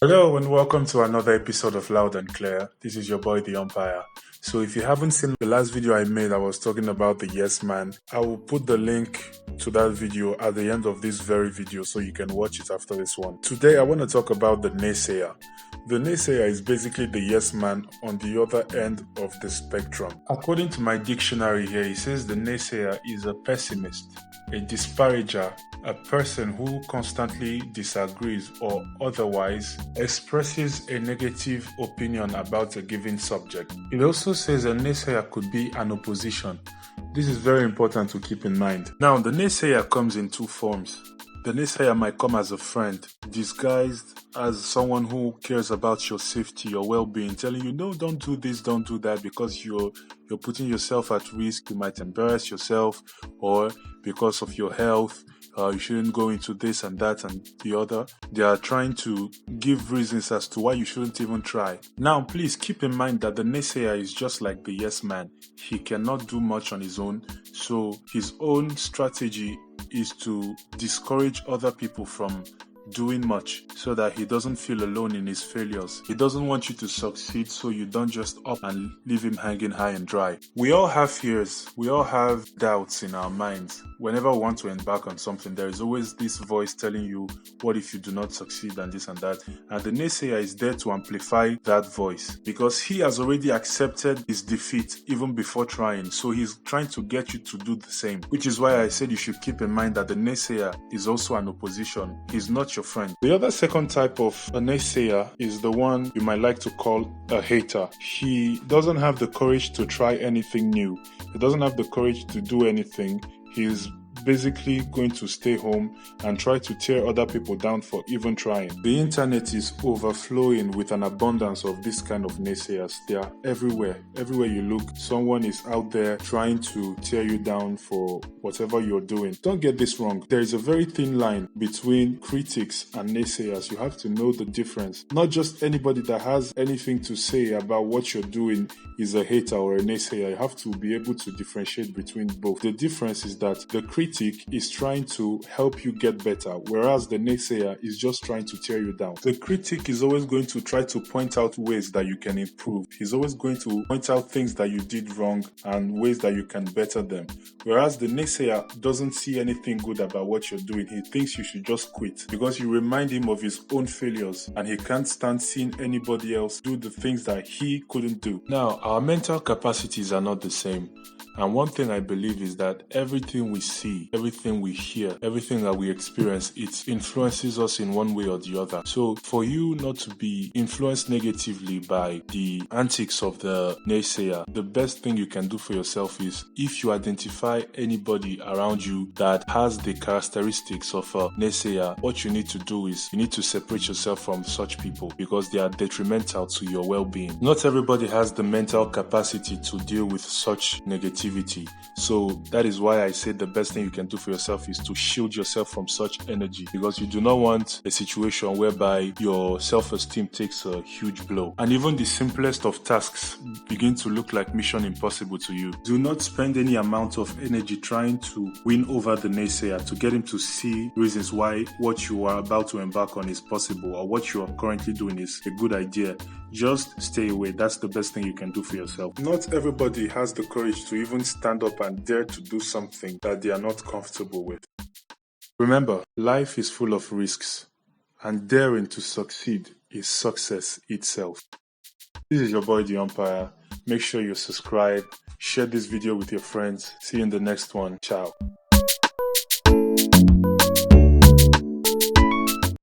Hello and welcome to another episode of Loud and Clear. This is your boy, the umpire. So if you haven't seen the last video I made, I was talking about the yes man. I will put the link to that video at the end of this very video so you can watch it after this one. Today I want to talk about the naysayer. The naysayer is basically the yes man on the other end of the spectrum. According to my dictionary here, it says the naysayer is a pessimist, a disparager, a person who constantly disagrees or otherwise expresses a negative opinion about a given subject. It also says a naysayer could be an opposition. This is very important to keep in mind. Now, the naysayer comes in two forms. The naysayer might come as a friend, disguised as someone who cares about your safety, your well-being, telling you, no, don't do this, don't do that, because you're putting yourself at risk. You might embarrass yourself, or because of your health, you shouldn't go into this and that and the other. They are trying to give reasons as to why you shouldn't even try. Now, please keep in mind that the naysayer is just like the yes man. He cannot do much on his own, so his own strategy is to discourage other people from doing much so that he doesn't feel alone in his failures. He doesn't want you to succeed, so you don't just up and leave him hanging high and dry. We all have fears. We all have doubts in our minds. Whenever we want to embark on something, there is always this voice telling you, what if you do not succeed and this and that? And the naysayer is there to amplify that voice because he has already accepted his defeat even before trying. So he's trying to get you to do the same, which is why I said you should keep in mind that the naysayer is also an opposition. He's not your friend. The other second type of a naysayer is the one you might like to call a hater. He doesn't have the courage to try anything new. He doesn't have the courage to do anything. He's basically going to stay home and try to tear other people down for even trying. The internet is overflowing with an abundance of this kind of naysayers. They are everywhere. Everywhere you look, someone is out there trying to tear you down for whatever you're doing. Don't get this wrong. There is a very thin line between critics and naysayers. You have to know the difference. Not just anybody that has anything to say about what you're doing is a hater or a naysayer. You have to be able to differentiate between both. The difference is that the critic is trying to help you get better, whereas the naysayer is just trying to tear you down. The critic is always going to try to point out ways that you can improve. He's always going to point out things that you did wrong and ways that you can better them. Whereas the naysayer doesn't see anything good about what you're doing. He thinks you should just quit because you remind him of his own failures and he can't stand seeing anybody else do the things that he couldn't do. Now, our mental capacities are not the same. And one thing I believe is that everything we see, everything we hear, everything that we experience, it influences us in one way or the other. So for you not to be influenced negatively by the antics of the naysayer, the best thing you can do for yourself is if you identify anybody around you that has the characteristics of a naysayer, what you need to do is you need to separate yourself from such people because they are detrimental to your well-being. Not everybody has the mental capacity to deal with such negativity. So that is why I say the best thing you can do for yourself is to shield yourself from such energy, because you do not want a situation whereby your self-esteem takes a huge blow and even the simplest of tasks begin to look like mission impossible to you. Do not spend any amount of energy trying to win over the naysayer to get him to see reasons why what you are about to embark on is possible or what you are currently doing is a good idea. Just stay away. That's the best thing you can do for yourself. Not everybody has the courage to even stand up and dare to do something that they are not comfortable with. Remember, life is full of risks, and daring to succeed is success itself. This is your boy, the umpire. Make sure you subscribe, share this video with your friends. See you in the next one. Ciao.